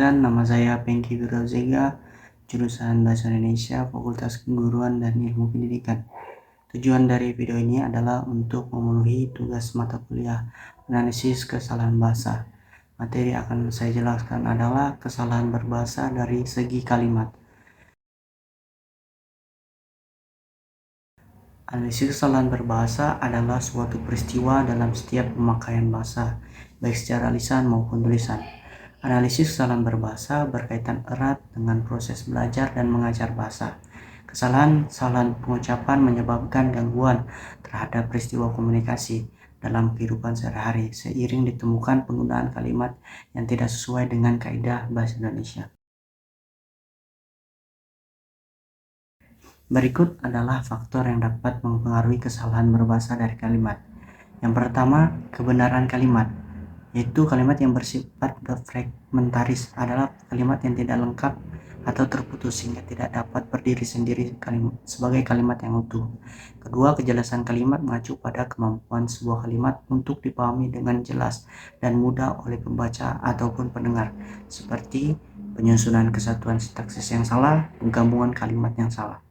Perkenalkan, nama saya Pengki Wirozega, jurusan Bahasa Indonesia, Fakultas Keguruan dan Ilmu Pendidikan. Tujuan dari video ini adalah untuk memenuhi tugas mata kuliah analisis kesalahan bahasa. Materi akan saya jelaskan adalah kesalahan berbahasa dari segi kalimat. Analisis kesalahan berbahasa adalah suatu peristiwa dalam setiap pemakaian bahasa, baik secara lisan maupun tulisan. Analisis kesalahan berbahasa berkaitan erat dengan proses belajar dan mengajar bahasa. Kesalahan pengucapan menyebabkan gangguan terhadap peristiwa komunikasi dalam kehidupan sehari-hari seiring ditemukan penggunaan kalimat yang tidak sesuai dengan kaidah bahasa Indonesia. Berikut adalah faktor yang dapat mempengaruhi kesalahan berbahasa dari kalimat. Yang pertama, kebenaran kalimat, yaitu kalimat yang bersifat fragmentaris adalah kalimat yang tidak lengkap atau terputus sehingga tidak dapat berdiri sendiri sebagai kalimat yang utuh. Kedua, kejelasan kalimat mengacu pada kemampuan sebuah kalimat untuk dipahami dengan jelas dan mudah oleh pembaca ataupun pendengar, seperti penyusunan kesatuan sintaksis yang salah, penggabungan kalimat yang salah.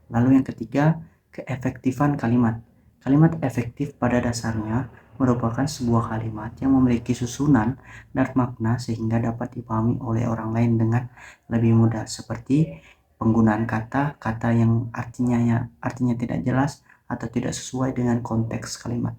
Lalu yang ketiga, keefektifan kalimat. Kalimat efektif pada dasarnya merupakan sebuah kalimat yang memiliki susunan dan makna sehingga dapat dipahami oleh orang lain dengan lebih mudah, seperti penggunaan kata yang artinya tidak jelas atau tidak sesuai dengan konteks kalimat.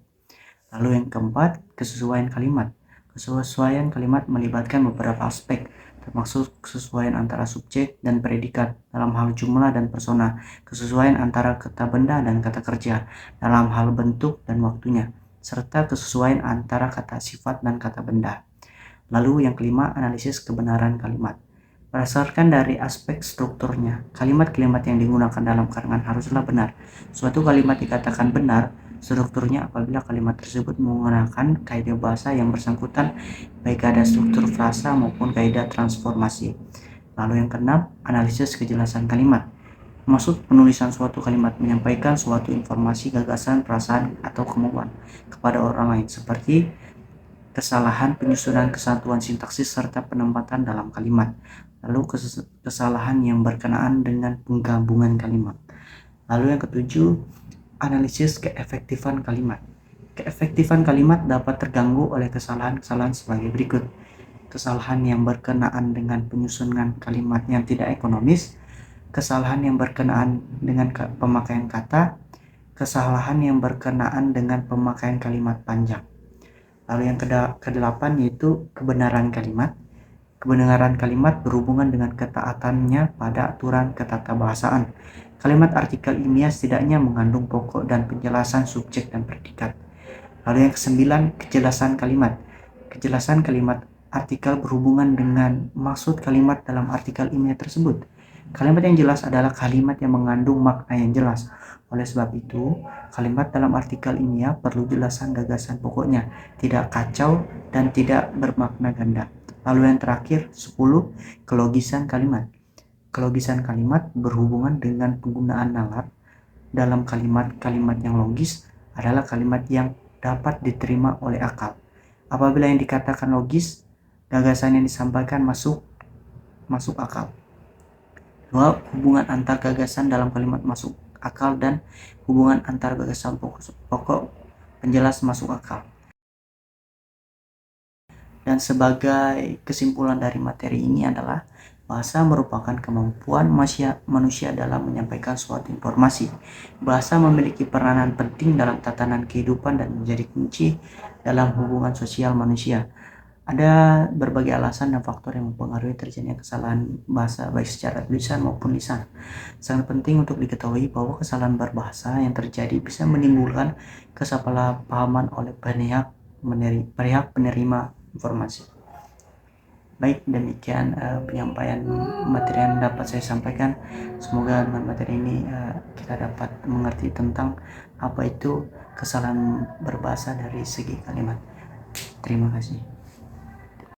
Lalu yang keempat, kesesuaian kalimat. Kesesuaian kalimat melibatkan beberapa aspek, termasuk kesesuaian antara subjek dan predikat dalam hal jumlah dan persona, kesesuaian antara kata benda dan kata kerja dalam hal bentuk dan waktunya, serta kesesuaian antara kata sifat dan kata benda. Lalu yang kelima, analisis kebenaran kalimat. Berdasarkan dari aspek strukturnya, kalimat-kalimat yang digunakan dalam karangan haruslah benar. Suatu kalimat dikatakan benar strukturnya apabila kalimat tersebut menggunakan kaidah bahasa yang bersangkutan, baik ada struktur frasa maupun kaidah transformasi. Lalu yang keenam, analisis kejelasan kalimat. Maksud penulisan suatu kalimat menyampaikan suatu informasi, gagasan, perasaan, atau kemauan kepada orang lain, seperti kesalahan penyusunan kesatuan sintaksis serta penempatan dalam kalimat. Lalu kesalahan yang berkenaan dengan penggabungan kalimat. Lalu yang ketujuh, analisis keefektifan kalimat. Keefektifan kalimat dapat terganggu oleh kesalahan-kesalahan sebagai berikut. Kesalahan yang berkenaan dengan penyusunan kalimat yang tidak ekonomis, kesalahan yang berkenaan dengan pemakaian kata, kesalahan yang berkenaan dengan pemakaian kalimat panjang. Lalu yang kedelapan yaitu kebenaran kalimat. Kebenaran kalimat berhubungan dengan ketaatannya pada aturan ketatabahasaan. Kalimat artikel ilmiah setidaknya mengandung pokok dan penjelasan subjek dan predikat. Lalu yang kesembilan, kejelasan kalimat. Kejelasan kalimat artikel berhubungan dengan maksud kalimat dalam artikel ilmiah tersebut. Kalimat yang jelas adalah kalimat yang mengandung makna yang jelas. Oleh sebab itu, kalimat dalam artikel ilmiah perlu jelasan gagasan pokoknya, tidak kacau dan tidak bermakna ganda. Lalu yang terakhir, 10, kelogisan kalimat. Kelogisan kalimat berhubungan dengan penggunaan nalar. Dalam kalimat-kalimat yang logis adalah kalimat yang dapat diterima oleh akal. Apabila yang dikatakan logis, gagasan yang disampaikan masuk akal. Dua, hubungan antar gagasan dalam kalimat masuk akal dan hubungan antar gagasan pokok penjelas masuk akal. Dan sebagai kesimpulan dari materi ini adalah bahasa merupakan kemampuan manusia dalam menyampaikan suatu informasi. Bahasa memiliki peranan penting dalam tatanan kehidupan dan menjadi kunci dalam hubungan sosial manusia. Ada berbagai alasan dan faktor yang mempengaruhi terjadinya kesalahan bahasa baik secara tulisan maupun lisan. Sangat penting untuk diketahui bahwa kesalahan berbahasa yang terjadi bisa menimbulkan kesalahpahaman oleh pihak penerima informasi. Baik, demikian penyampaian materi yang dapat saya sampaikan. Semoga dengan materi ini kita dapat mengerti tentang apa itu kesalahan berbahasa dari segi kalimat. Terima kasih.